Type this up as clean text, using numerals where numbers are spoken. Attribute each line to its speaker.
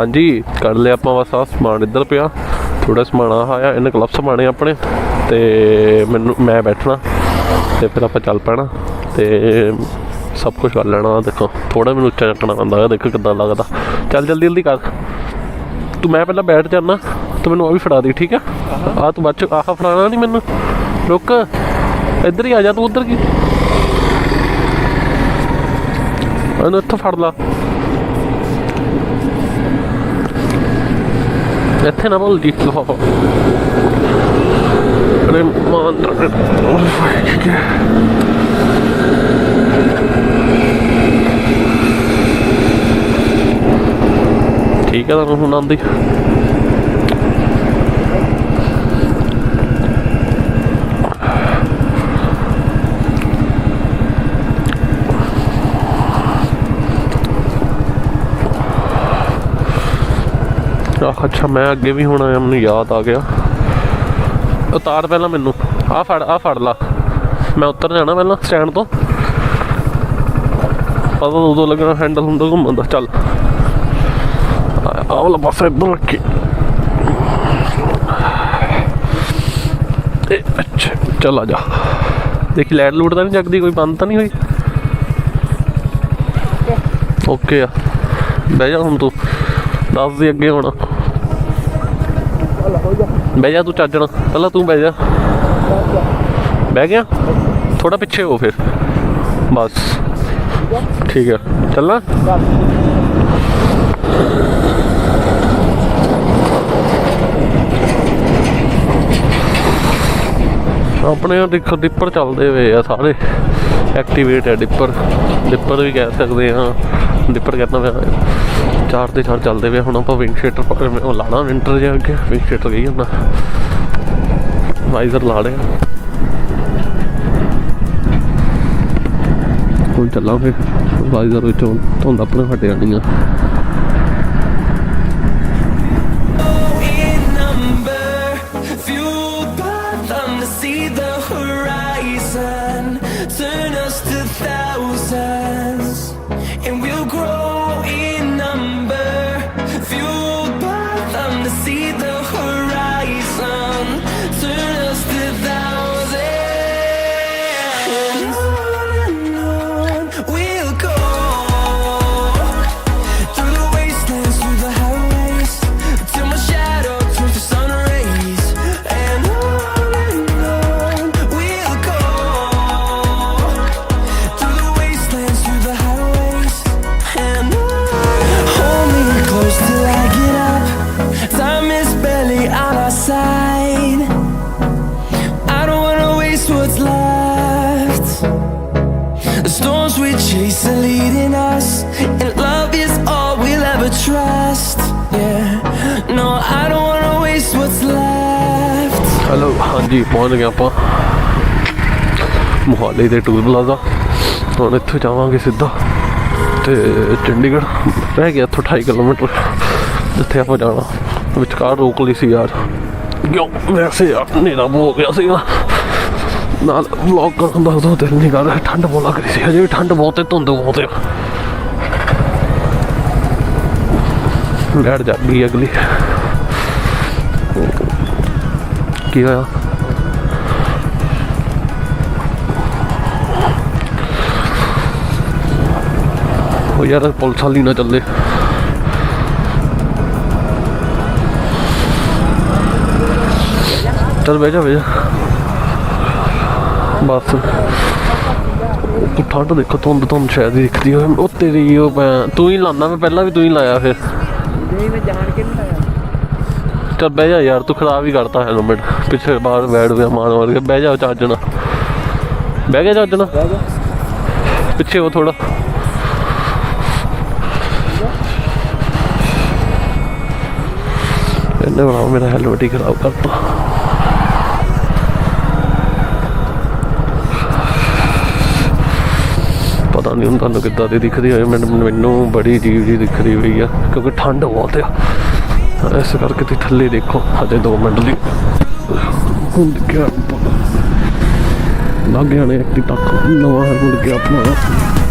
Speaker 1: हाँ जी कर लिया आप बस। आ समान इधर पिया, थोड़ा समान आया, इन्हें ग्लव्स पाने अपने, तो मैं बैठना, तो फिर आप चल पैना, तो सब कुछ कर लेना। देखो थोड़ा मैंने उच्चा चकना आता, देखो कितना लगता। चल जल्दी जल्दी कर तू, मैं पहले बैठ जाना, तो मैंने भी फड़ा दी, ठीक है? आ तू बाद आह फड़ाना नहीं मैनू, रुक इधर ही आ जा तू, उधर की मैंने इत्थों फड़ ला, इत्थे ना भूल जी। अरे ठीक है तुम सुना दी अच्छा मैं अगे भी होना, मैंने याद आ गया। उतार पहला मैनू, आ फड़ ला, मैं उतर जाना पहला स्टैंड तो, पता उदों लगना हैंडल हुंदा घूमन दा। चल वाला पासा इधर रखी, अच्छा चल आ जा। देखी लाइट लूट तो नहीं जगदी, कोई बंद तो नहीं हुई? ओके आ बह जा हम, तू दस दी अगे होना, बह जा तू चजना, पहला तू बह जा, बह गया थोड़ा पीछे हो फिर बस, ठीक है चलना। अपने देखो डिपर चलते हुए आ सारे, एक्टिवेट है डिपर भी कह सकते हैं, डिपर कहना मैं 4 ते 4 चलते हुए। हम आप विंग शीटर लाना, विंटर जे अगे विंग शीटर गई होना, वाइजर ला रहे हम चला, फिर वाइजर धुंद अपने फटे जानी है। हेलो हाँ जी पहुँच गए आप मोहाली के टूर प्लाजा। हम इतों जावे सीधा तो चंडीगढ़, रह गया इतों 28 किलोमीटर जिथे आप जाना। विचकार रोक ली सी यार, क्यों वैसे यार हनेरा हो गया सी ना, व्लॉग करने का उदों दिल नहीं कर रहा, ठंड बहुत लग रही थी, अजे भी ठंड बहुत है, धुंध बहुत है। लाइट जग गई अगली, की होया वो यार पुलिस वाली ना चले। चल बह जा बस। ठंड देखो, धुंध शायद ही दिखती हो तेरी, तू ही लाना, मैं पहला भी तू ही लाया फिर। चल बह जा यार, तू खराब ही करता हेलमेट, पिछले बार बैठ गया मार के। बह जा चाजना, बह गया चाजना, पीछे वो थोड़ा। इन्हें बनाओ मेरा हेलमेट ही खराब करता। पता नहीं हूँ तुहानू किद्दां दी दिखदी होए, मैनू बड़ी अजीब जी दिख रही हुई है क्योंकि ठंड बहुत है, इस करके तुसीं थल्ले देखो। अजे 2 मिनट ली हुण क्या लग जाने एक तक नवा हेलमेट गया अपना।